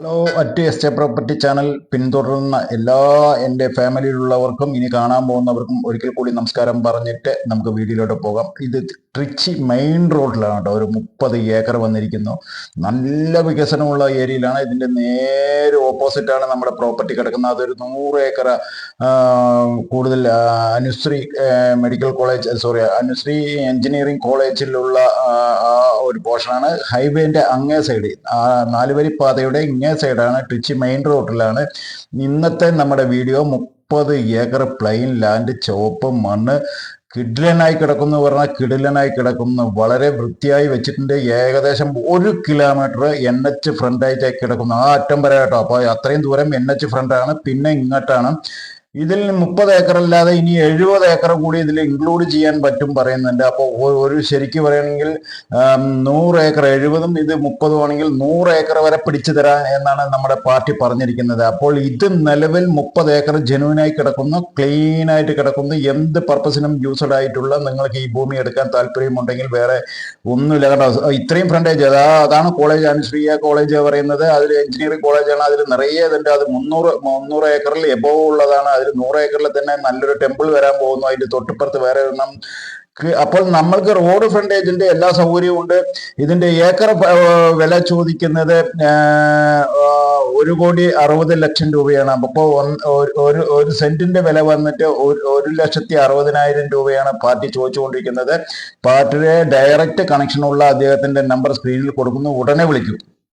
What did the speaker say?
Hello, S property channel പിന്തുടരുന്ന എല്ലാ എൻ്റെ ഫാമിലിയിലുള്ളവർക്കും ഇനി കാണാൻ പോകുന്നവർക്കും ഒരിക്കൽ കൂടി നമസ്കാരം പറഞ്ഞിട്ട് നമുക്ക് വീഡിയോയിലോട്ട് പോകാം. ഇത് ട്രിച്ചി മെയിൻ റോഡിലാണ് കേട്ടോ. ഒരു 30 ഏക്കർ വന്നിരിക്കുന്നു. നല്ല വികസനമുള്ള ഏരിയയിലാണ്. ഇതിൻ്റെ നേരെ ഓപ്പോസിറ്റാണ് നമ്മുടെ പ്രോപ്പർട്ടി കിടക്കുന്നത്. അതൊരു 100 ഏക്കർ കൂടുതൽ Anusree medical college Anusree engineering കോളേജിലുള്ള ആ ഒരു പോർഷനാണ്. ഹൈവേൻ്റെ അങ്ങേ സൈഡ്, 4 വരി പാതയുടെ ഇങ്ങേ സൈഡാണ്. ട്രിച്ചി മെയിൻ റോഡിലാണ്. ഇന്നത്തെ നമ്മുടെ വീഡിയോ 30 ഏക്കർ പ്ലെയിൻ ലാൻഡ്, ചുവപ്പ് മണ്ണ്, കിടിലനായി കിടക്കുന്നു പറഞ്ഞാൽ കിടിലനായി കിടക്കുന്നു. വളരെ വൃത്തിയായി വെച്ചിട്ടുണ്ട്. ഏകദേശം 1 കിലോമീറ്റർ NH ഫ്രണ്ടായിട്ട് കിടക്കുന്നു. ആ അറ്റം വരെ കേട്ടോ. അപ്പോൾ അത്രയും ദൂരം NH ഫ്രണ്ടാണ്. പിന്നെ ഇങ്ങോട്ടാണ്. ഇതിൽ 30 ഏക്കർ അല്ലാതെ ഇനി 70 ഏക്കർ കൂടി ഇതിൽ ഇൻക്ലൂഡ് ചെയ്യാൻ പറ്റും പറയുന്നുണ്ട്. അപ്പോൾ ഒരു ശരിക്കും പറയുകയാണെങ്കിൽ 100 ഏക്കർ, 70ഉം ഇത് 30ഉം ആണെങ്കിൽ 100 ഏക്കർ വരെ പിടിച്ചു തരാൻ എന്നാണ് നമ്മുടെ പാർട്ടി പറഞ്ഞിരിക്കുന്നത്. അപ്പോൾ ഇത് നിലവിൽ 30 ഏക്കർ ജെനുവിനായി കിടക്കുന്നു, ക്ലീൻ ആയിട്ട് കിടക്കുന്നു. എന്ത് പർപ്പസിനും യൂസ്ഡ് ആയിട്ടുള്ള, നിങ്ങൾക്ക് ഈ ഭൂമി എടുക്കാൻ താല്പര്യമുണ്ടെങ്കിൽ വേറെ ഒന്നുമില്ല കേട്ടോ. ഇത്രയും ഫ്രണ്ടേജ്, അതാണ് കോളേജ്, അനുശ്രീയ കോളേജ് പറയുന്നത്. അതിൽ എഞ്ചിനീയറിംഗ് കോളേജാണ്. അതിൽ നിറയെ ഇതുണ്ട്. അത് 300 ഏക്കറിൽ എബോവ് ഉള്ളതാണ്. അതിൽ 100 ഏക്കറിൽ തന്നെ നല്ലൊരു ടെമ്പിൾ വരാൻ പോകുന്നു. അതിന്റെ തൊട്ടിപ്പുറത്ത് വേറെ ഒരെണ്ണം. അപ്പോൾ നമ്മൾക്ക് റോഡ് ഫ്രണ്ടേജിന്റെ എല്ലാ സൗകര്യവും ഉണ്ട്. ഇതിന്റെ ഏക്കർ വില ചോദിക്കുന്നത് 1,60,00,000 രൂപയാണ്. അപ്പോൾ ഒരു സെന്റിന്റെ വില വന്നിട്ട് 1,60,60,000 രൂപയാണ് പാർട്ടി ചോദിച്ചുകൊണ്ടിരിക്കുന്നത്. പാർട്ടിയുടെ ഡയറക്റ്റ് കണക്ഷനുള്ള അദ്ദേഹത്തിന്റെ നമ്പർ സ്ക്രീനിൽ കൊടുക്കുന്നു. ഉടനെ വിളിക്കൂ.